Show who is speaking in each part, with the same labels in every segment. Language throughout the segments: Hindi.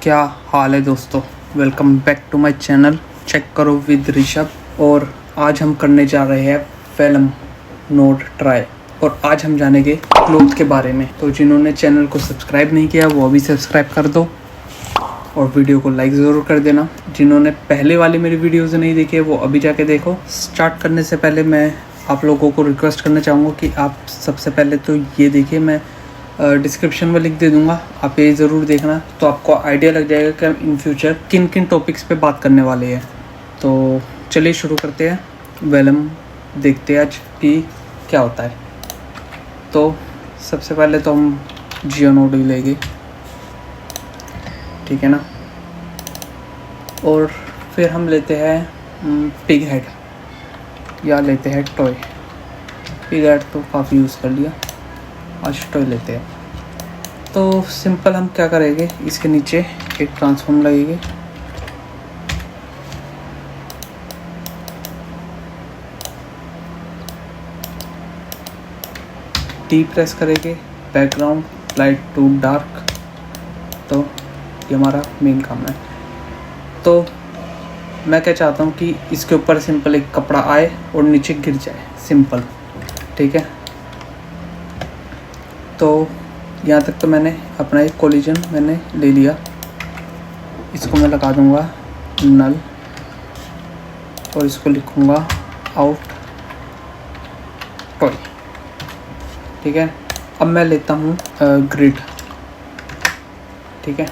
Speaker 1: क्या हाल है दोस्तों, welcome back to my channel check करो विद ऋषभ। और आज हम करने जा रहे हैं वेलम नोड ट्राई और आज हम जानेंगे क्लोथ के बारे में। तो जिन्होंने चैनल को सब्सक्राइब नहीं किया वो अभी सब्सक्राइब कर दो और वीडियो को लाइक ज़रूर कर देना। जिन्होंने पहले वाली मेरी वीडियोज़ नहीं देखी है वो अभी जाके देखो। स्टार्ट करने से पहले मैं आप लोगों को रिक्वेस्ट करना चाहूँगा कि आप सबसे पहले तो ये देखिए, मैं डिस्क्रिप्शन में लिख दे दूँगा, आप ये ज़रूर देखना तो आपको आइडिया लग जाएगा कि हम इन फ्यूचर किन किन टॉपिक्स पे बात करने वाले हैं। तो चलिए शुरू करते हैं, वेलम देखते हैं आज कि क्या होता है। तो सबसे पहले तो हम जियो नोड ही लेंगे, ठीक है ना। और फिर हम लेते हैं पिग हेड या लेते हैं टॉय। पिग हेड तो काफ़ी यूज़ कर लिया, आज टॉय लेते हैं। तो सिंपल हम क्या करेंगे, इसके नीचे एक ट्रांसफॉर्म लगेंगे, टी प्रेस करेंगे, बैकग्राउंड लाइट टू डार्क। तो ये हमारा मेन काम है। तो मैं क्या चाहता हूँ कि इसके ऊपर सिंपल एक कपड़ा आए और नीचे गिर जाए, सिंपल, ठीक है। तो यहाँ तक तो मैंने अपना एक कोलिजन मैंने ले लिया। इसको मैं लगा दूँगा नल और इसको लिखूँगा आउट टॉय, ठीक है। अब मैं लेता हूँ ग्रिड, ठीक है।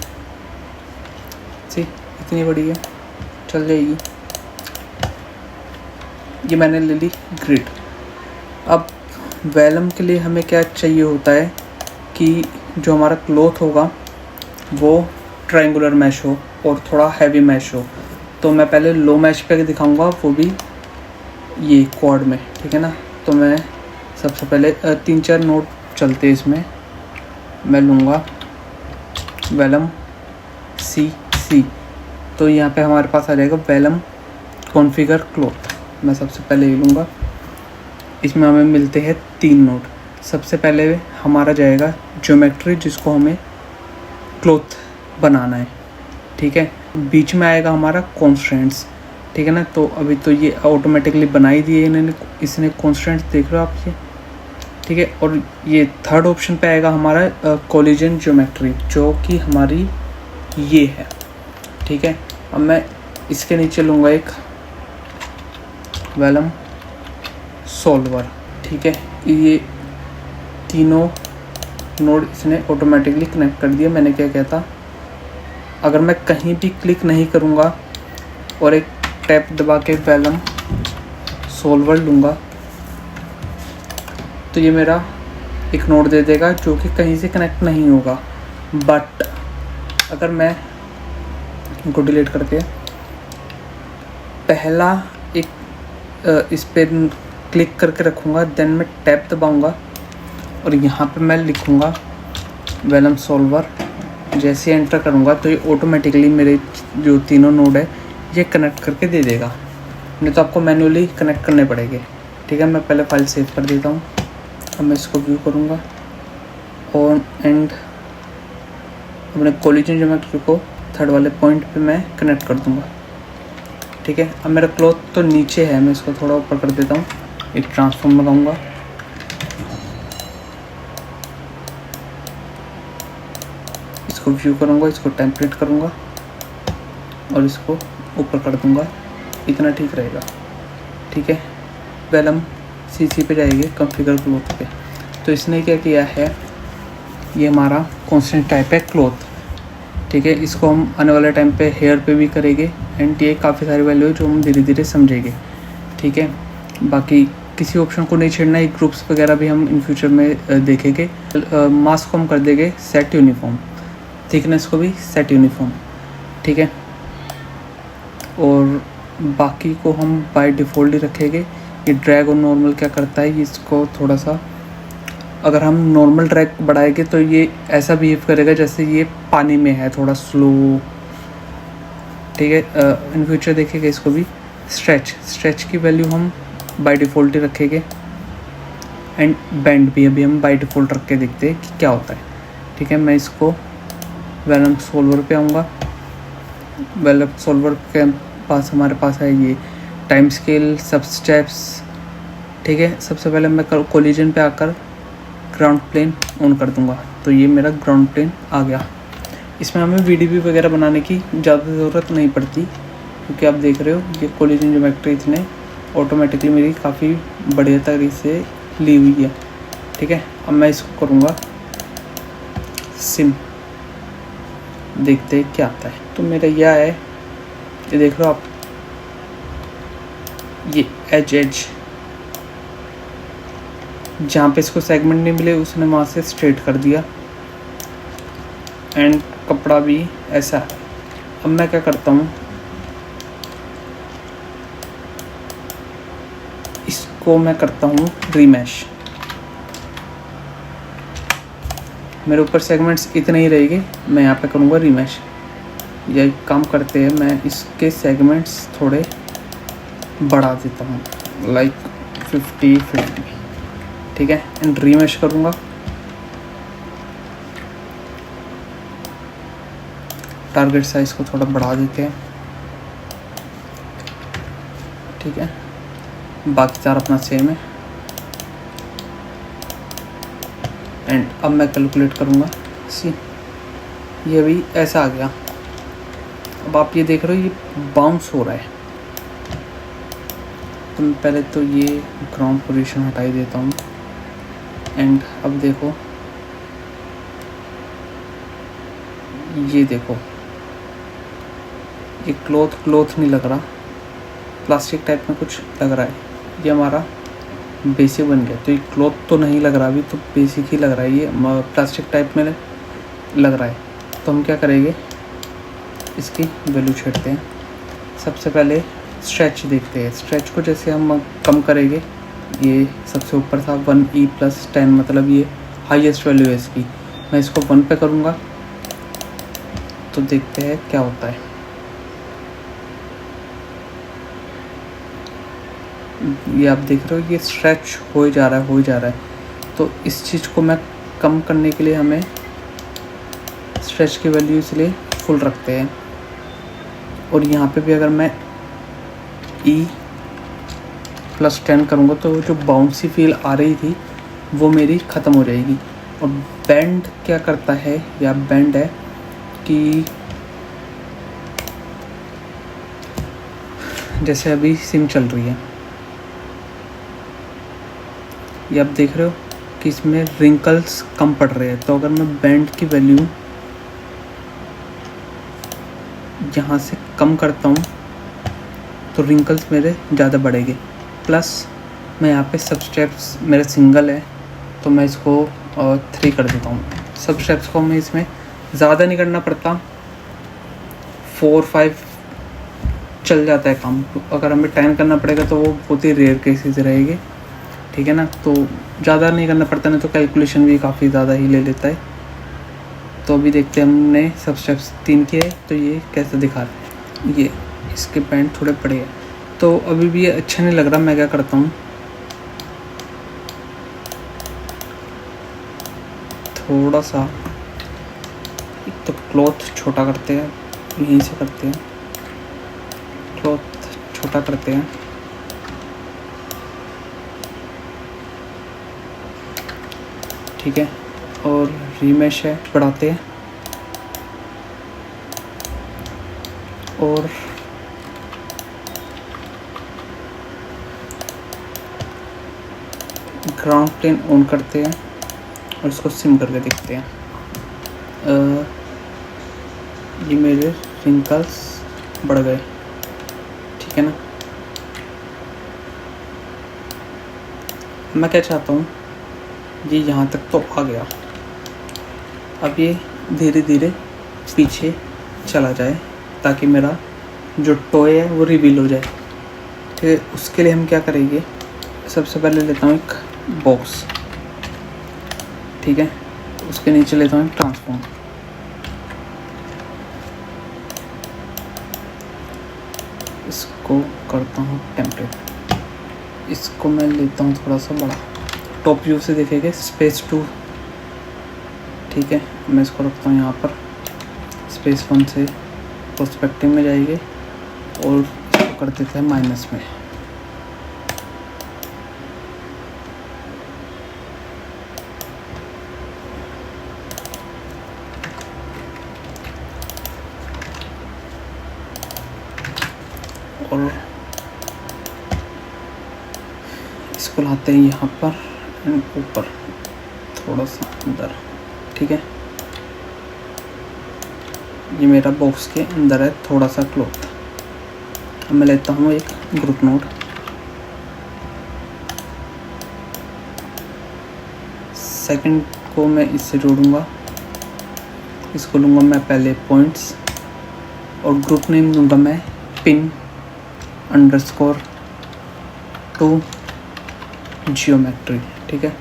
Speaker 1: सी इतनी बड़ी है, चल जाएगी। ये मैंने ले ली ग्रिड। अब वेलम के लिए हमें क्या चाहिए होता है कि जो हमारा क्लॉथ होगा वो ट्रायंगुलर मैश हो और थोड़ा हैवी मैश हो। तो मैं पहले लो मैश पे दिखाऊंगा, वो भी ये क्वाड में, ठीक है ना। तो मैं सबसे पहले 3-4 नोट चलते इसमें। मैं लूँगा वेलम सी। तो यहाँ पे हमारे पास आ जाएगा वेलम कॉन्फ़िगर क्लॉथ। मैं सबसे पहले ये लूँगा। इसमें हमें मिलते हैं 3 नोट। सबसे पहले हमारा जाएगा ज्योमेट्री, जिसको हमें क्लॉथ बनाना है, ठीक है। बीच में आएगा हमारा कॉन्स्ट्रेंट्स, ठीक है ना। तो अभी तो ये ऑटोमेटिकली बना ही दिए इन्होंने, इसने कॉन्स्ट्रेंट्स, देख रहे हो आप ये, ठीक है। और ये थर्ड ऑप्शन पे आएगा हमारा कोलिजन ज्योमेट्री, जो कि हमारी ये है, ठीक है। अब मैं इसके नीचे लूँगा एक वेलम सॉल्वर, ठीक है। ये तीनों नोड इसने ऑटोमेटिकली कनेक्ट कर दिया। मैंने क्या कहता, अगर मैं कहीं भी क्लिक नहीं करूँगा और एक टैप दबा के वेलम सॉल्वर लूँगा तो ये मेरा एक नोड दे देगा जो कि कहीं से कनेक्ट नहीं होगा। बट अगर मैं इनको डिलीट करके पहला एक इस पे क्लिक करके रखूँगा, देन मैं टैप दबाऊँगा और यहाँ पे मैं लिखूँगा वेलम सॉल्वर। जैसे एंटर करूँगा तो ये ऑटोमेटिकली मेरे जो तीनों नोड है ये कनेक्ट करके दे देगा। नहीं तो आपको मैन्युअली कनेक्ट करने पड़ेंगे, ठीक है। मैं पहले फाइल सेव कर देता हूँ। अब मैं इसको व्यू करूँगा और एंड अपने कोलिजन ज्योमेट्री को थर्ड वाले पॉइंट पे मैं कनेक्ट कर दूँगा, ठीक है। अब मेरा क्लॉथ तो नीचे है, मैं इसको थोड़ा ऊपर कर देता हूँ। एक ट्रांसफॉर्म लगाऊंगा, इसको व्यू करूँगा, इसको टेम्पलेट करूँगा और इसको ऊपर कर दूँगा। इतना ठीक रहेगा, ठीक है। वेलम सी पे जाएगी कॉन्फ़िगर क्लॉथ पे। तो इसने क्या किया है, ये हमारा कॉन्स्टेंट टाइप है क्लॉथ, ठीक है। इसको हम आने वाले टाइम पे हेयर पे भी करेंगे एंड ये काफ़ी सारी वैल्यू है जो हम धीरे धीरे समझेंगे, ठीक है। बाकी किसी ऑप्शन को नहीं छेड़ना है, ग्रुप्स वगैरह भी हम इन फ्यूचर में देखेंगे। मास्क को हम कर देंगे सेट यूनिफॉर्म, थिकनेस को भी सेट यूनिफॉर्म, ठीक है। और बाकी को हम बाय डिफ़ॉल्ट ही रखेंगे। ये ड्रैग और नॉर्मल क्या करता है, इसको थोड़ा सा अगर हम नॉर्मल ड्रैग बढ़ाएंगे तो ये ऐसा बिहेव करेगा जैसे ये पानी में है, थोड़ा स्लो, ठीक है। इन फ्यूचर देखेंगे इसको भी। स्ट्रेच की वैल्यू हम बाय डिफ़ॉल्ट ही रखेंगे एंड बेंड भी अभी हम बाय डिफ़ॉल्ट रख के देखते हैं कि क्या होता है, ठीक है। मैं इसको वेलम सॉल्वर पे आऊँगा वेल सॉल्वर के पास हमारे पास है ये टाइम स्केल, सब स्टेप्स। ठीक है, सबसे पहले मैं कोलिजन पे आकर ग्राउंड प्लेन ऑन कर दूंगा, तो ये मेरा ग्राउंड प्लेन आ गया। इसमें हमें वीडीबी वगैरह बनाने की ज़्यादा ज़रूरत नहीं पड़ती, क्योंकि आप देख रहे हो ये कोलिजन ज्योमेट्री इसने ऑटोमेटिकली मेरी काफ़ी बढ़िया तरीके से ली हुई है। ठीक है, अब मैं इसको करूँगा सिम, देखते हैं क्या आता है। तो मेरा यह है, ये देख रहे हो आप, ये एज जहाँ पे इसको सेगमेंट नहीं मिले उसने वहाँ से स्ट्रेट कर दिया, एंड कपड़ा भी ऐसा है। अब मैं क्या करता हूँ, इसको मैं करता हूँ रीमैश। मेरे ऊपर सेगमेंट्स इतने ही रहेंगे, मैं यहाँ पे करूँगा रीमैश। यही काम करते हैं, मैं इसके सेगमेंट्स थोड़े बढ़ा देता हूँ, लाइक 50-50। ठीक है, एंड रीमैश करूँगा। टारगेट साइज को थोड़ा बढ़ा देते हैं। ठीक है, बाकी चार अपना सेम है। एंड अब मैं कैलकुलेट करूँगा, सी ये भी ऐसा आ गया। अब आप ये देख रहे हो ये बाउंस हो रहा है, तो मैं पहले तो ये ग्राउंड पोजीशन हटा ही देता हूँ। एंड अब देखो, ये देखो, ये क्लॉथ नहीं लग रहा, प्लास्टिक टाइप में कुछ लग रहा है। ये हमारा बेसिक बन गया, तो ये क्लॉथ तो नहीं लग रहा अभी, तो बेसिक ही लग रहा है, ये प्लास्टिक टाइप में लग रहा है। तो हम क्या करेंगे, इसकी वैल्यू छेड़ते हैं। सबसे पहले स्ट्रेच देखते हैं। स्ट्रेच को जैसे हम कम करेंगे, ये सबसे ऊपर था 1e+10, मतलब ये हाईएस्ट वैल्यू है इसकी। मैं इसको 1 पे करूँगा, तो देखते हैं क्या होता है। ये आप देख रहे हो ये स्ट्रेच हो जा रहा है। तो इस चीज़ को मैं कम करने के लिए हमें स्ट्रेच की वैल्यू इसलिए फुल रखते हैं। और यहाँ पे भी अगर मैं e+10 करूँगा, तो जो बाउंसी फील आ रही थी वो मेरी ख़त्म हो जाएगी। और बैंड क्या करता है, या बैंड है कि जैसे अभी सिम चल रही है, ये आप देख रहे हो कि इसमें रिंकल्स कम पड़ रहे हैं। तो अगर मैं बैंड की वैल्यू यहाँ से कम करता हूँ, तो रिंकल्स मेरे ज़्यादा बढ़ेंगे। प्लस मैं यहाँ पे सब स्टेप्स मेरा सिंगल है, तो मैं इसको 3 कर देता हूँ। सब स्टेप्स को मैं इसमें ज़्यादा नहीं करना पड़ता, 4-5 चल जाता है काम। अगर हमें 10 करना पड़ेगा तो वो बहुत ही रेयर केसेस रहेंगे। ठीक है ना, तो ज़्यादा नहीं करना पड़ता, नहीं तो कैलकुलेशन भी काफ़ी ज़्यादा ही ले लेता है। तो अभी देखते हैं, हमने सब स्टेप्स 3 किए, तो ये कैसे दिखा रहा है। ये इसके बैंड थोड़े बड़े हैं, तो अभी भी ये अच्छा नहीं लग रहा। मैं क्या करता हूँ, थोड़ा सा एक तो क्लॉथ छोटा करते हैं, यहीं से करते हैं, क्लॉथ छोटा करते हैं। ठीक है, और रीमेश है बढ़ाते हैं, और ग्राउंड प्लेन ऑन करते हैं, और इसको सिम करके देखते हैं। ये मेरे रिंकल्स बढ़ गए। ठीक है ना, मैं क्या चाहता हूँ, ये यहाँ तक तो आ गया। अब ये धीरे धीरे पीछे चला जाए, ताकि मेरा जो टॉय है वो रिवील हो जाए। ठीक है, उसके लिए हम क्या करेंगे, सबसे पहले लेता हूँ एक बॉक्स। ठीक है, उसके नीचे लेता हूँ एक ट्रांसफॉर्म। इसको करता हूँ टेम्पलेट। इसको मैं लेता हूँ थोड़ा सा बड़ा, टॉप व्यू से देखेंगे स्पेस 2। ठीक है, मैं इसको रखता हूँ यहाँ पर स्पेस 1 से पर्सपेक्टिव में जाएंगे और इसको कर देते हैं माइनस में। और इसको लाते हैं यहाँ पर एंड ऊपर थोड़ा सा अंदर। ठीक है, ये मेरा बॉक्स के अंदर है थोड़ा सा क्लॉथ। अब मैं लेता हूँ एक ग्रुप नोड, सेकंड को मैं इससे जोड़ूंगा। इसको लूँगा मैं पहले पॉइंट्स और ग्रुप नेम दूंगा मैं पिन अंडरस्कोर टू जियोमेट्री। ठीक है,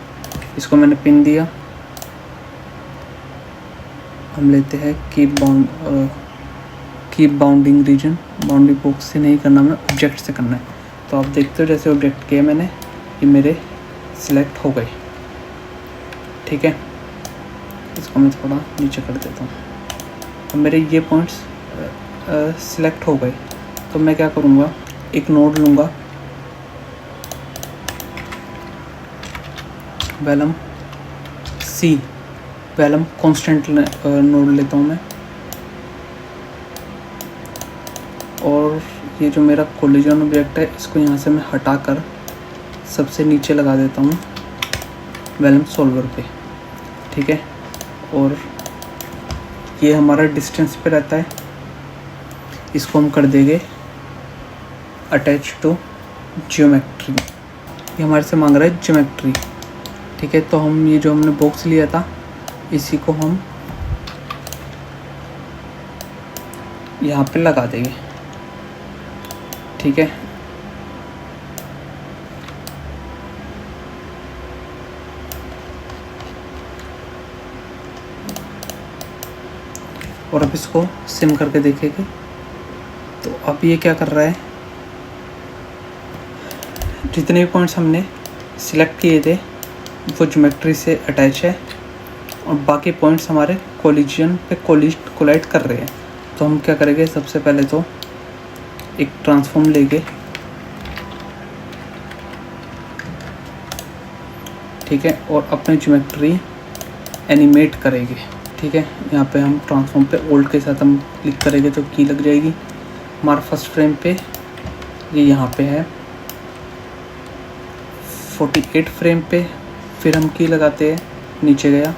Speaker 1: इसको मैंने पिन दिया। हम लेते हैं keep bounding region. Boundary box से नहीं करना, मैं ऑब्जेक्ट से करना है। तो आप देखते हो जैसे ऑब्जेक्ट किए मैंने, ये मेरे सिलेक्ट हो गए। ठीक है, इसको मैं थोड़ा नीचे कर देता हूँ। अब मेरे ये पॉइंट्स सिलेक्ट हो गए। तो मैं क्या करूँगा, एक नोड लूँगा, वेलम सी, वेलम कांस्टेंट नोड लेता हूँ मैं। और ये जो मेरा कोलिजन ऑब्जेक्ट है, इसको यहाँ से मैं हटाकर सबसे नीचे लगा देता हूँ वेलम सॉल्वर पे। ठीक है, और ये हमारा डिस्टेंस पे रहता है। इसको हम कर देंगे अटैच टू जियोमेट्री। ये हमारे से मांग रहा है जियोमेट्री। ठीक है, तो हम ये जो हमने बॉक्स लिया था, इसी को हम यहाँ पे लगा देंगे। ठीक है, और अब इसको सिम करके देखेंगे। तो अब ये क्या कर रहा है, जितने भी पॉइंट्स हमने सिलेक्ट किए थे वो ज्योमेट्री से अटैच है और बाकी पॉइंट्स हमारे कोलिजन पे कोलाइड कर रहे हैं। तो हम क्या करेंगे, सबसे पहले तो एक ट्रांसफॉर्म लेके, ठीक है, और अपनी ज्योमेट्री एनिमेट करेंगे। ठीक है, यहाँ पे हम ट्रांसफॉर्म पे ओल्ड के साथ हम क्लिक करेंगे तो की लग जाएगी। हमारा फर्स्ट फ्रेम पे ये यहाँ पे है 48 फ्रेम पे, फिर हम की लगाते हैं, नीचे गया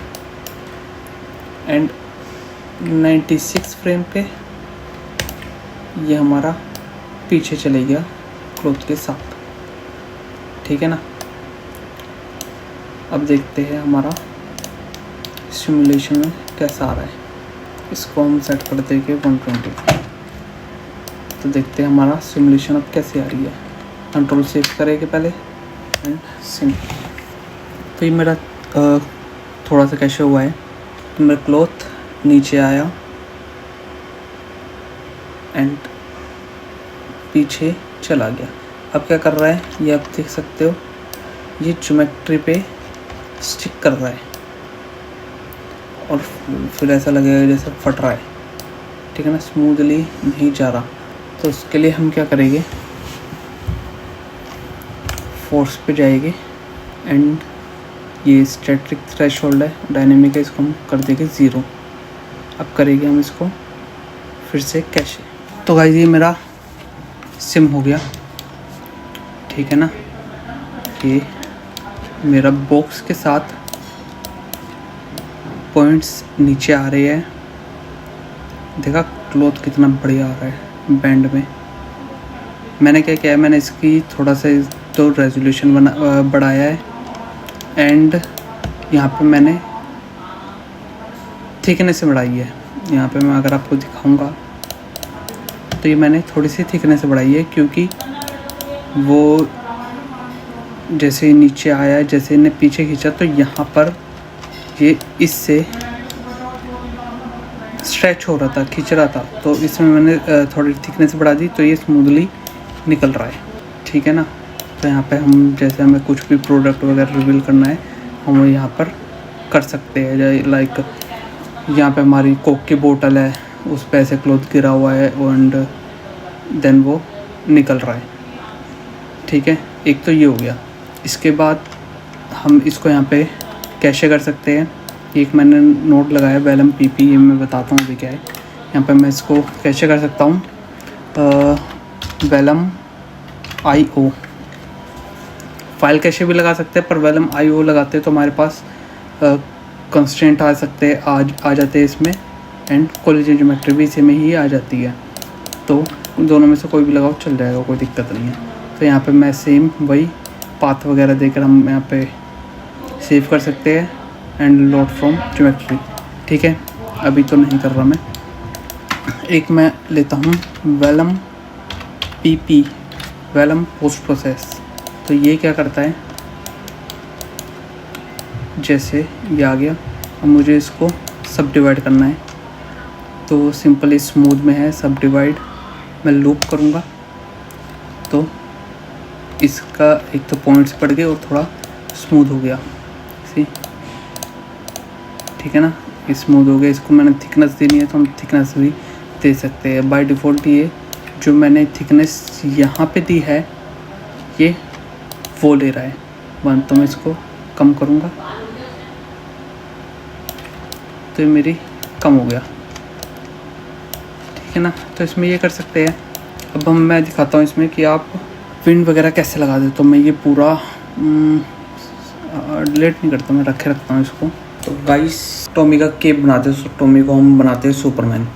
Speaker 1: एंड 96 फ्रेम पे ये हमारा पीछे चले गया क्लॉथ के साथ। ठीक है ना, अब देखते हैं हमारा सिमुलेशन में कैसा आ रहा है। इसको हम सेट कर देंगे 120। तो देखते हैं हमारा सिमुलेशन अब कैसे आ रही है। कंट्रोल सेव करेंगे पहले एंड सिम। तो ये मेरा थोड़ा सा कैसे हुआ है, तो मेरा क्लॉथ नीचे आया एंड पीछे चला गया। अब क्या कर रहा है, ये आप देख सकते हो, ये ज्योमेट्री पे स्टिक कर रहा है और फिर ऐसा लगेगा जैसे फट रहा है। ठीक है ना, स्मूथली नहीं जा रहा। तो उसके लिए हम क्या करेंगे, फोर्स पे जाएंगे एंड ये स्टैटिक थ्रेशोल्ड है, डायनेमिक है, इसको हम कर देंगे 0। अब करेंगे हम इसको फिर से कैशे। तो गाइस ये मेरा सिम हो गया। ठीक है ना, ये मेरा बॉक्स के साथ पॉइंट्स नीचे आ रहे हैं। देखा क्लॉथ कितना बढ़िया आ रहा है बैंड में। मैंने क्या किया है, मैंने इसकी थोड़ा सा तो रेजोल्यूशन बढ़ाया है एंड यहाँ पे मैंने थिकनेस बढ़ाई है। यहाँ पे मैं अगर आपको दिखाऊंगा तो ये मैंने थोड़ी सी थिकनेस बढ़ाई है, क्योंकि वो जैसे ही नीचे आया, जैसे इन्हें पीछे खींचा तो यहाँ पर ये इससे स्ट्रेच हो रहा था, खींच रहा था। तो इसमें मैंने थोड़ी थिकनेस बढ़ा दी तो ये स्मूथली निकल रहा है। ठीक है ना, तो यहाँ पे हम जैसे हमें कुछ भी प्रोडक्ट वगैरह रिवील करना है हम यहाँ पर कर सकते हैं। लाइक यहाँ पे हमारी कोक की बोतल है, उस पर ऐसे क्लॉथ गिरा हुआ है एंड देन वो निकल रहा है। ठीक है, एक तो ये हो गया। इसके बाद हम इसको यहाँ पे कैसे कर सकते हैं। एक मैंने नोट लगाया वेलम PP, ये मैं बताता हूँ अभी क्या है। यहाँ पे मैं इसको कैसे कर सकता हूँ, वेलम IO फाइल कैसे भी लगा सकते हैं, पर वेलम IO लगाते हैं तो हमारे पास कंस्ट्रेंट आ सकते हैं, आ जाते हैं इसमें, एंड कोलिजन ज्योमेट्री भी इसी में ही आ जाती है। तो दोनों में से कोई भी लगाओ चल जाएगा, कोई दिक्कत नहीं है। तो यहाँ पे मैं सेम वही पाथ वगैरह देकर हम यहाँ पे सेव कर सकते हैं एंड लोड फ्रॉम ज्योमेट्री। ठीक है, अभी तो नहीं कर रहा मैं। एक मैं लेता हूँ vellum PP, vellum post process. तो ये क्या करता है, जैसे ये आ गया, अब मुझे इसको सब डिवाइड करना है। तो सिंपली स्मूथ में है सब डिवाइड, मैं लूप करूँगा तो इसका एक तो पॉइंट्स पड़ गए और थोड़ा स्मूथ हो गया। सी, ठीक है ना, स्मूथ हो गया। इसको मैंने थिकनेस देनी है तो हम थिकनेस भी दे सकते हैं। बाय डिफ़ॉल्ट ये जो मैंने थिकनेस यहाँ पे दी है ये वो ले रहा है 1, तो मैं इसको कम करूँगा तो ये मेरी कम हो गया। ठीक है ना, तो इसमें ये कर सकते हैं। अब मैं दिखाता हूँ इसमें कि आप विंड वगैरह कैसे लगा दे। तो मैं ये पूरा डिलीट नहीं करता, मैं रखता हूँ इसको। तो गाइस टॉमी का केप बनाते हैं, टॉमी को हम बनाते हैं सुपरमैन।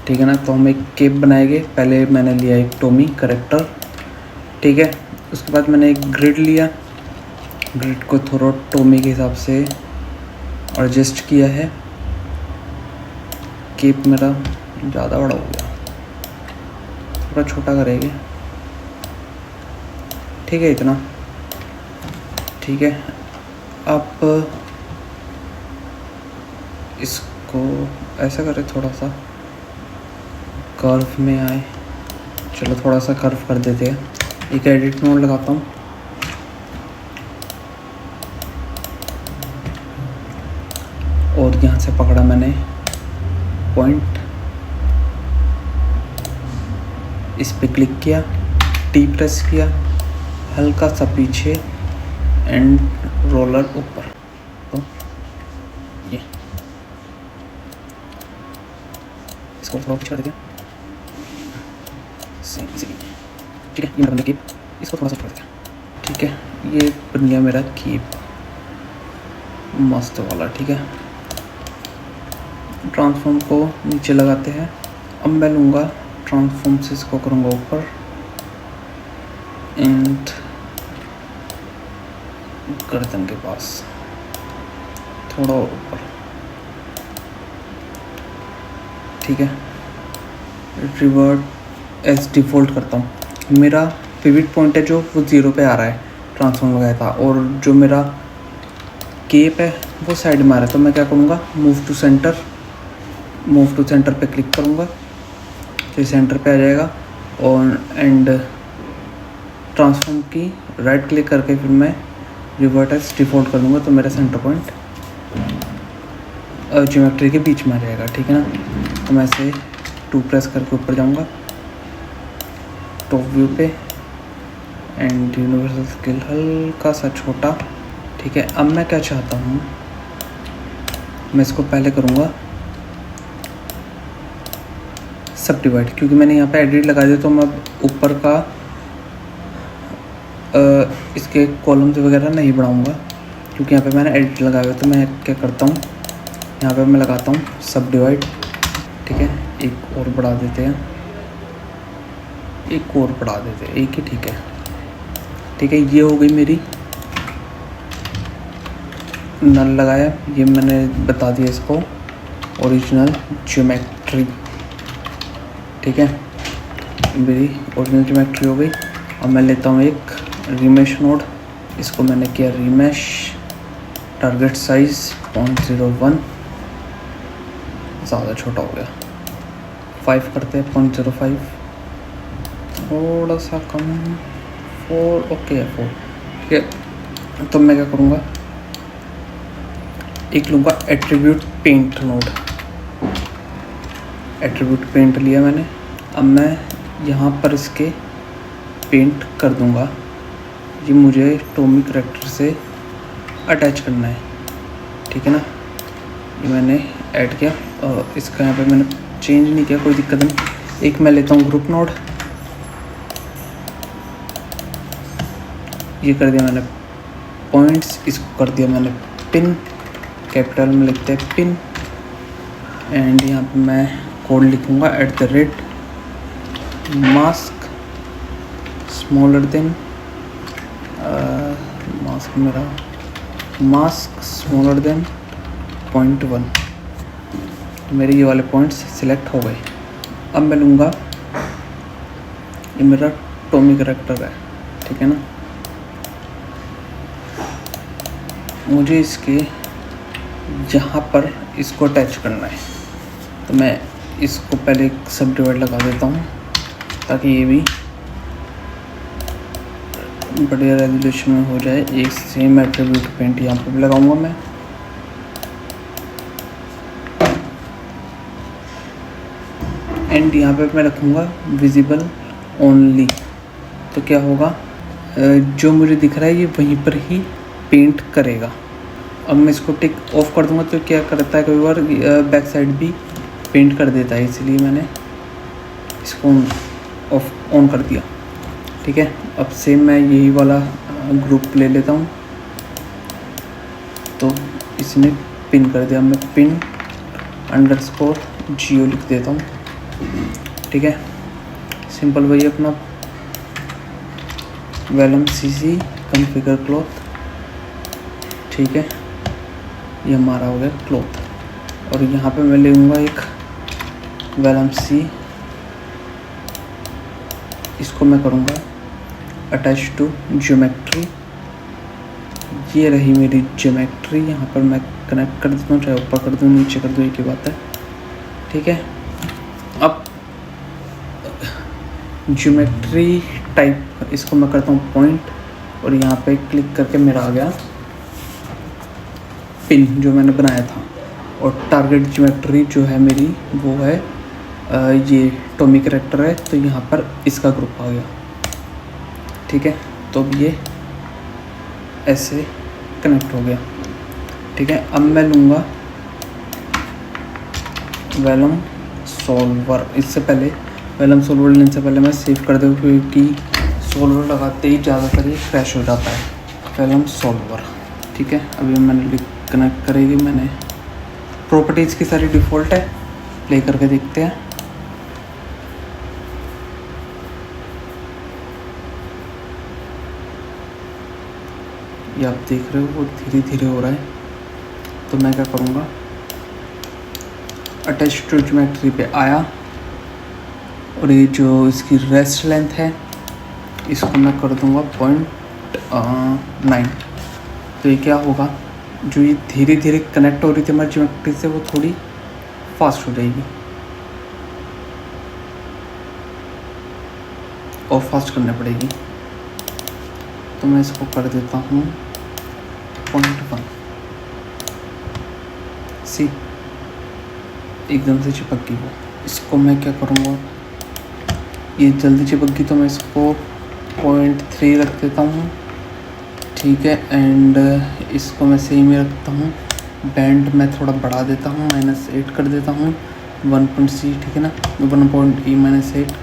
Speaker 1: ठीक है ना, तो हम एक केप बनाएंगे। पहले मैंने लिया एक टॉमी करेक्टर, ठीक है। उसके बाद मैंने एक ग्रिड लिया, ग्रिड को थोड़ा टॉमी के हिसाब से एडजस्ट किया है। केप मेरा ज़्यादा बड़ा हो गया, थोड़ा छोटा करेंगे। ठीक है, इतना ठीक है। आप इसको ऐसा करें, थोड़ा सा कर्व में आए। चलो थोड़ा सा कर्व कर देते हैं। एक एडिट मोड लगाता हूँ, और यहाँ से पकड़ा मैंने पॉइंट, इस पे क्लिक किया, T प्रेस किया, हल्का सा पीछे एंड रोलर ऊपर। तो ये इसको थोड़ा पीछे कर देते हैं। ठीक है, ये मेरा कीप, इसको थोड़ा सा छोड़ देते हैं। ठीक है, ये बन गया मेरा कीप मस्त वाला। ठीक है, ट्रांसफॉर्म को नीचे लगाते हैं। अब मैं लूँगा ट्रांसफॉर्म से इसको करूँगा ऊपर एंड गर्दन के पास थोड़ा और ऊपर। ठीक है, रिवर्ट एज डिफ़ॉल्ट करता हूँ। मेरा पिवट पॉइंट है जो वो 0 पे आ रहा है, ट्रांसफॉर्म लगाया था, और जो मेरा केप है वो साइड में आ रहा है। तो मैं क्या करूँगा, मूव टू सेंटर पे क्लिक करूँगा तो ये सेंटर पे आ जाएगा। और एंड ट्रांसफॉर्म की राइट क्लिक करके फिर मैं रिवर्ट एज डिफ़ॉल्ट कर दूँगा, तो मेरा सेंटर पॉइंट ज्योमेट्री के बीच में आ जाएगा। ठीक है ना, तो मैं ऐसे 2 प्रेस करके ऊपर जाऊँगा टॉप व्यू पे एंड यूनिवर्सल स्केल हल्का सा छोटा। ठीक है, अब मैं क्या चाहता हूँ, मैं इसको पहले करूँगा सब डिवाइड, क्योंकि मैंने यहाँ पे एडिट लगा दिया। तो मैं ऊपर का इसके कॉलम्स वगैरह नहीं बढ़ाऊँगा, क्योंकि यहाँ पे मैंने एडिट लगाया हुआ। तो मैं क्या करता हूँ, यहाँ पे मैं लगाता हूँ सब डिवाइड। ठीक है, एक और बढ़ा देते हैं, एक और बढ़ा देते हैं, एक ही ठीक है। ठीक है, ये हो गई मेरी नल लगाया, ये मैंने बता दिया इसको ओरिजिनल ज्योमेट्री। ठीक है, मेरी ओरिजिनल ज्योमेट्री हो गई। अब मैं लेता हूँ एक रीमेश नोड, इसको मैंने किया रीमेश, टारगेट साइज 0.01, ज़्यादा छोटा हो गया, 5 करते हैं, 0.05, थोड़ा सा कम, 4, ओके 4। ठीक है, तो मैं क्या करूँगा, एक लूँगा attribute paint node. Attribute paint लिया मैंने। अब मैं यहाँ पर इसके पेंट कर दूँगा। ये मुझे टॉमी करैक्टर से अटैच करना है, ठीक है ना। ये मैंने ऐड किया और इसका यहाँ पे मैंने चेंज नहीं किया, कोई दिक्कत नहीं। एक मैं लेता हूँ ग्रुप नोड, ये कर दिया मैंने पॉइंट्स, इसको कर दिया मैंने पिन, कैपिटल में लिखते हैं पिन। एंड यहाँ पे मैं कोड लिखूँगा @mask smaller than mask smaller than 0.1। मेरे ये वाले पॉइंट्स सिलेक्ट हो गए। अब मैं लूँगा, ये मेरा टॉमी करैक्टर है, ठीक है ना। मुझे इसके यहाँ पर इसको अटैच करना है, तो मैं इसको पहले एक सब डिवाइड लगा देता हूँ ताकि ये भी बढ़िया रेजोल्यूशन में हो जाए। एक सेम एट्रीब्यूट पेंट यहाँ पर भी लगाऊंगा मैं। एंड यहाँ पे मैं रखूँगा विजिबल ओनली। तो क्या होगा, जो मुझे दिख रहा है ये वहीं पर ही पेंट करेगा। अब मैं इसको टिक ऑफ कर दूंगा तो क्या करता है, कई बार बैक साइड भी पेंट कर देता है, इसलिए मैंने इसको ऑन कर दिया, ठीक है। अब सेम मैं यही वाला ग्रुप ले लेता हूँ, तो इसने पिन कर दिया। मैं पिन _geo लिख देता हूँ, ठीक है। सिंपल वही अपना वेलम CC कॉन्फ़िगर क्लॉथ, ठीक है। ये हमारा हो गया क्लॉथ। और यहाँ पे मैं लूँगा एक वेलम C, इसको मैं करूँगा अटैच टू ज्योमेट्री। ये रही मेरी ज्योमेट्री, यहाँ पर मैं कनेक्ट कर देता हूँ, चाहे ऊपर कर दूँ नीचे कर दूँ, एक ही बात है, ठीक है। अब ज्योमेट्री टाइप इसको मैं करता हूँ पॉइंट, और यहाँ पे क्लिक करके मेरा आ गया पिन जो मैंने बनाया था। और टारगेट ज्योमेट्री जो है मेरी वो है ये टॉमी करैक्टर है, तो यहाँ पर इसका ग्रुप आ गया, ठीक है। तो अब ये ऐसे कनेक्ट हो गया, ठीक है। अब मैं लूँगा वेलम सॉल्वर। इससे पहले वेलम सॉल्वर लेने से पहले मैं सेव कर दूँ, क्योंकि सॉल्वर लगाते ही ज़्यादातर ये क्रैश हो जाता है। वेलम सॉल्वर, ठीक है। अभी मैंने कनेक्ट करेगी, मैंने प्रॉपर्टीज़ की सारी डिफ़ॉल्ट है, प्ले करके देखते हैं। ये आप देख रहे हो वो धीरे धीरे हो रहा है। तो मैं क्या करूँगा, अटैच टू ज्योमेट्री पे आया, और ये जो इसकी रेस्ट लेंथ है इसको मैं कर दूँगा 0.9। तो ये क्या होगा, जो ये धीरे धीरे कनेक्ट हो रही थी हमारी ज्योमेट्री से, वो थोड़ी फास्ट हो जाएगी और फास्ट करनी पड़ेगी। तो मैं इसको कर देता हूँ 0.1। सी एकदम से चिपक गई वो। इसको मैं क्या करूँगा, ये जल्दी चिपक गई तो मैं इसको 0.3 रख देता हूँ, ठीक है। एंड इसको मैं सेम ही रखता हूँ। बैंड मैं थोड़ा बढ़ा देता हूँ, -8 कर देता हूँ, 1.C, ठीक है ना, 1.E-8।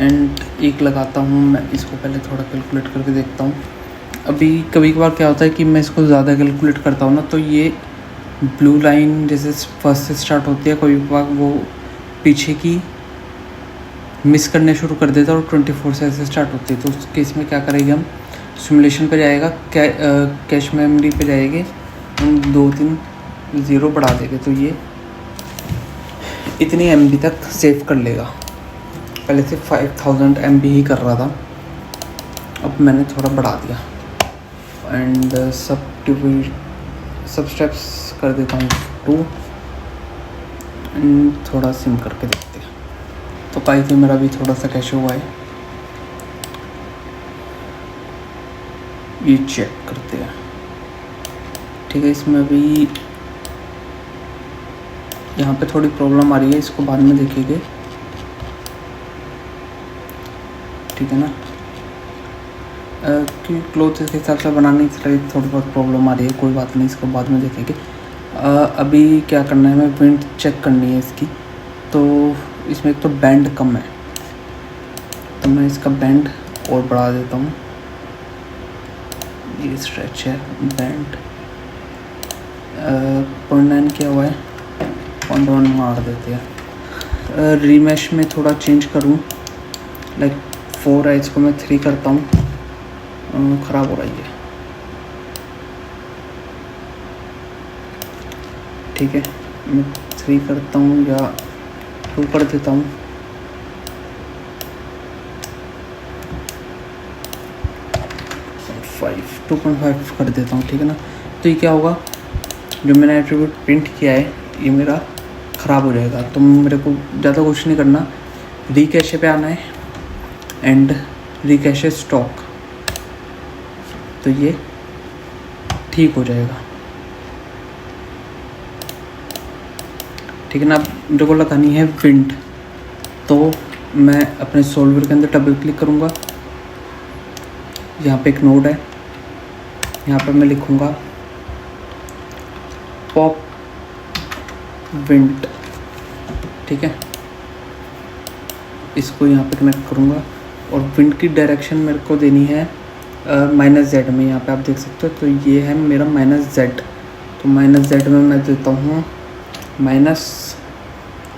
Speaker 1: एंड एक लगाता हूँ मैं, इसको पहले थोड़ा कैलकुलेट करके देखता हूँ। अभी कभी कभार क्या होता है कि मैं इसको ज़्यादा कैलकुलेट करता हूँ ना, तो ये ब्लू लाइन जैसे फर्स्ट से स्टार्ट होती है, कभी कभार वो पीछे की मिस करने शुरू कर देता है और 24 से ऐसे स्टार्ट होती है। तो उस केस में क्या करेंगे, हम सिमुलेशन पे जाएगा, कैश मेमोरी पे जाएंगे, हम 2-3 ज़ीरो बढ़ा देंगे, तो ये इतनी MB तक सेव कर लेगा। पहले से 5000 MB ही कर रहा था, अब मैंने थोड़ा बढ़ा दिया। एंड सब स्टेप्स कर देता हूँ 2, एंड थोड़ा सिम करके देखते हैं। तो पाइथन मेरा भी थोड़ा सा कैश हुआ है, ये चेक करते हैं, ठीक है। इसमें भी यहाँ पे थोड़ी प्रॉब्लम आ रही है, इसको बाद में देखिएगा, ठीक है ना। कि क्लोथ के हिसाब से बनाने के लिए थोड़ी बहुत प्रॉब्लम आ रही है, कोई बात नहीं, इसको बाद में देखेंगे। अभी क्या करना है, हमें विंड चेक करनी है इसकी। तो इसमें एक तो बैंड कम है, तो मैं इसका बैंड और बढ़ा देता हूँ। ये स्ट्रेच है, बैंड 0.9 किया हुआ है, 0.1 मार देते हैं। रीमैश में थोड़ा चेंज करूँ, लाइक 4 है, इसको मैं 3 करता हूँ। ख़राब हो रही है, ठीक है, मैं 3 करता हूँ या 2 कर देता हूँ। 2.5 कर देता हूँ, ठीक है ना। तो ये क्या होगा, जो मैंने एट्रीब्यूट प्रिंट किया है ये मेरा ख़राब हो जाएगा। तो मेरे को ज़्यादा कुछ नहीं करना, रीकैशे पे आना है एंड रीकैशे स्टॉक, तो ये ठीक हो जाएगा, ठीक है ना। अब मेरे को लगानी है विंड, तो मैं अपने सॉल्वर के अंदर डबल क्लिक करूँगा। यहाँ पे एक नोड है, यहाँ पे मैं लिखूँगा पॉप विंड, ठीक है। इसको यहाँ पे कनेक्ट करूँगा और विंड की डायरेक्शन मेरे को देनी है -z में। यहाँ पे आप देख सकते हो, तो ये है मेरा -z, तो -z में मैं देता हूँ माइनस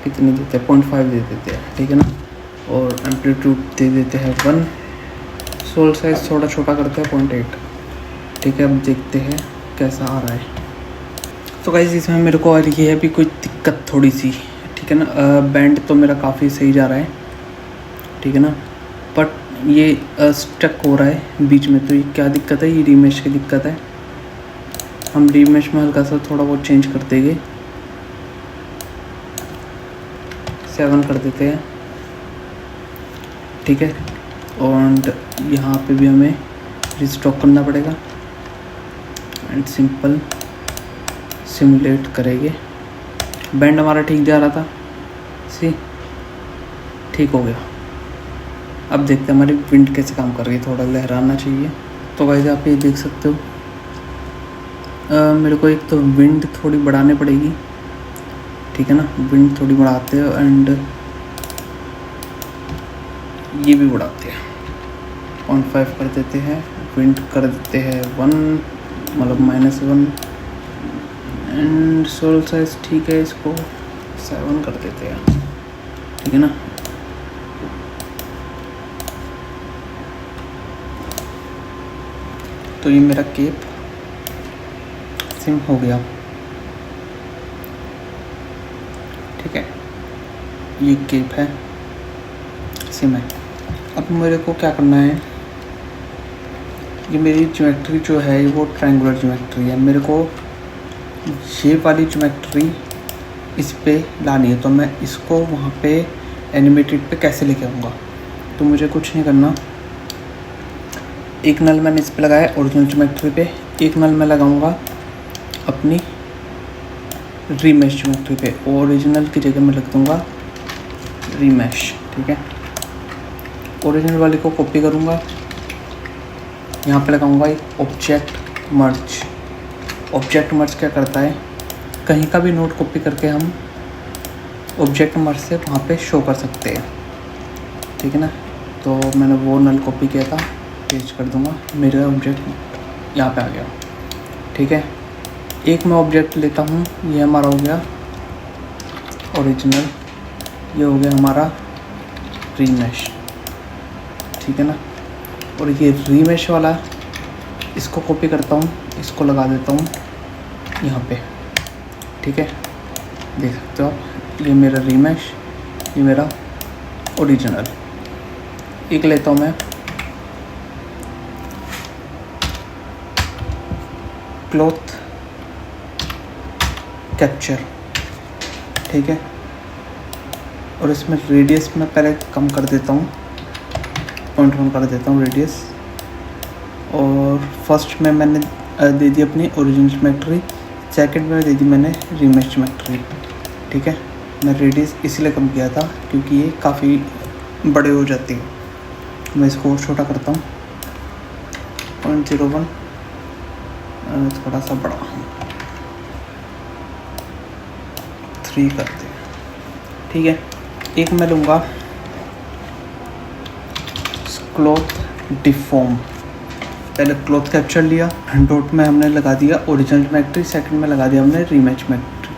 Speaker 1: कितनी देते हैं, 0.5 दे देते हैं, ठीक है ना। और एम्पलीट्यूड दे देते हैं 1, सोल साइज थोड़ा छोटा करते हैं 0.8, ठीक है। अब देखते हैं कैसा आ रहा है। तो गाइस इसमें मेरे को और ये है भी कोई दिक्कत थोड़ी सी, ठीक है ना। बैंड तो मेरा काफ़ी सही जा रहा है, ठीक है ना, बट ये स्टक हो रहा है बीच में। तो ये क्या दिक्कत है, ये रीमेश की दिक्कत है। हम रीमेश में हल्का सा थोड़ा बहुत चेंज कर देंगे, 7 कर देते हैं, ठीक है। और यहाँ पे भी हमें रिस्टॉक करना पड़ेगा एंड सिंपल सिमुलेट करेंगे। बैंड हमारा ठीक जा रहा था, ठीक हो गया। अब देखते हैं हमारी विंड कैसे काम कर रही है, थोड़ा लहराना चाहिए। तो गाइस आप ये देख सकते हो, मेरे को एक तो विंड थोड़ी बढ़ानी पड़ेगी, ठीक है ना। विंड थोड़ी बढ़ाते हैं एंड ये भी बढ़ाते हैं, 0.5 कर देते हैं, विंड कर देते हैं 1, मतलब -1 एंड सोल साइज ठीक है, इसको 7 कर देते हैं, ठीक है ना। तो ये मेरा केप सिम हो गया, ठीक है। ये केप है, सिम है। अब मेरे को क्या करना है, ये मेरी ज्योमेट्री जो है वो ट्रायंगुलर ज्योमेट्री है, मेरे को ये वाली ज्योमेट्री इस पे लानी है। तो मैं इसको वहाँ पे एनिमेटेड पे कैसे लेके आऊँगा, तो मुझे कुछ नहीं करना। एक नल मैंने इस पे लगाया ओरिजिनल ज्योमेट्री पे, एक नल मैं लगाऊंगा अपनी रीमैश ज्योमेट्री पे। ओरिजिनल की जगह मैं लिख दूँगा रीमैश, ठीक है। ओरिजिनल वाले को कॉपी करूँगा, यहाँ पे लगाऊंगा एक ऑब्जेक्ट मर्ज। ऑब्जेक्ट मर्ज क्या करता है, कहीं का भी नोट कॉपी करके हम ऑब्जेक्ट मर्ज से वहाँ पे शो कर सकते हैं, ठीक है ना। तो मैंने वो नल कॉपी किया था, पेस्ट कर दूंगा, मेरा ऑब्जेक्ट यहाँ पे आ गया, ठीक है। एक मैं ऑब्जेक्ट लेता हूँ, ये हमारा हो गया ओरिजिनल, ये हो गया हमारा रीमैश, ठीक है ना। और ये रीमैश वाला इसको कॉपी करता हूँ, इसको लगा देता हूँ यहाँ पे, ठीक है। देख सकते हो आप, ये मेरा रीमैश, ये मेरा ओरिजिनल। एक लेता हूँ मैं क्लॉथ कैप्चर, ठीक है। और इसमें रेडियस में पहले कम कर देता हूँ, 0.1 कर देता हूँ रेडियस। और फर्स्ट में मैंने दे दी अपनी ओरिजिनल ज्योमेट्री, सेकंड में दे दी मैंने रीमैश ज्योमेट्री, ठीक है। मैं रेडियस इसलिए कम किया था क्योंकि ये काफ़ी बड़े हो जाते हैं। मैं इसको और छोटा करता हूँ 0.01, थोड़ा सा बड़ा 3 करते हैं, ठीक है। एक मैं लूँगा क्लॉथ डिफॉर्म। पहले क्लॉथ कैप्चर लिया, डॉट में हमने लगा दिया ओरिजिनल ज्योमेट्री, सेकंड में लगा दिया हमने रीमैच ज्योमेट्री,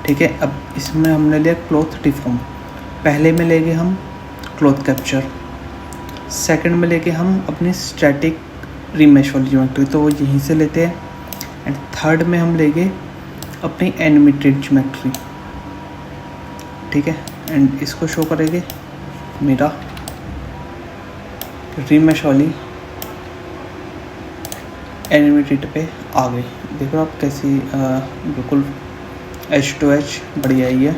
Speaker 1: ठीक है। अब इसमें हमने लिया क्लॉथ डिफॉर्म। पहले में लेंगे हम क्लॉथ कैप्चर, सेकंड में लेके हम अपनी स्टैटिक रीमैच वाली ज्योमेट्री, तो वो यहीं से लेते हैं। एंड थर्ड में हम लेंगे अपनी एनिमेटेड ज्योमेट्री, ठीक है। एंड इसको शो करेंगे मेरा रीमैच वाली एनिमेटेड पे आ गई। देखो आप कैसी बिल्कुल H2H बढ़िया ही है।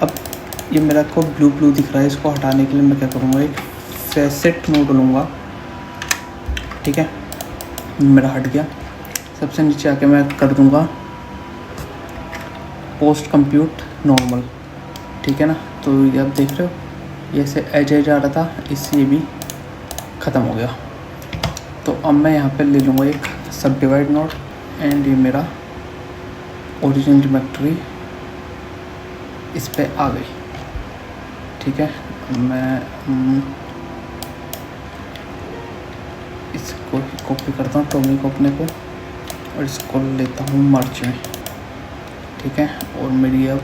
Speaker 1: अब ये मेरा को ब्लू दिख रहा है, इसको हटाने के लिए मैं क्या करूँगा, एक फैसेट मोड लूँगा, ठीक है। मेरा हट गया। सबसे नीचे आके मैं कर दूँगा पोस्ट कंप्यूट नॉर्मल, ठीक है ना। तो ये आप देख रहे हो ये से एज आ रहा था, इससे ये भी ख़त्म हो गया। तो अब मैं यहाँ पे ले लूँगा एक सब डिवाइड नोड एंड ये मेरा ओरिजिनल ज्योमेट्री इस पे आ गई, ठीक है। मैं इसको कॉपी करता हूँ टॉमी को अपने को, और इसको लेता हूँ मर्ज में, ठीक है। और मेरी अब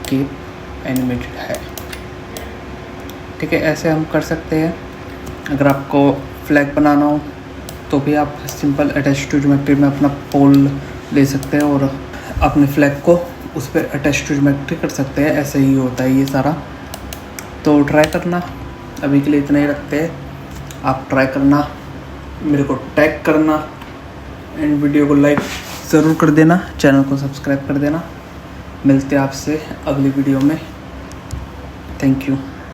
Speaker 1: केप एनिमेटेड है, ठीक है। ऐसे हम कर सकते हैं। अगर आपको फ्लैग बनाना हो तो भी आप सिंपल अटैच टू ज्योमेट्री में अपना पोल ले सकते हैं और अपने फ्लैग को उस पर अटैच टू ज्योमेट्री कर सकते हैं। ऐसे ही होता है ये सारा, तो ट्राई करना। अभी के लिए इतना ही रखते हैं, आप ट्राई करना, मेरे को टैग करना एंड वीडियो को लाइक ज़रूर कर देना, चैनल को सब्सक्राइब कर देना। मिलते हैं आपसे अगली वीडियो में। Thank you.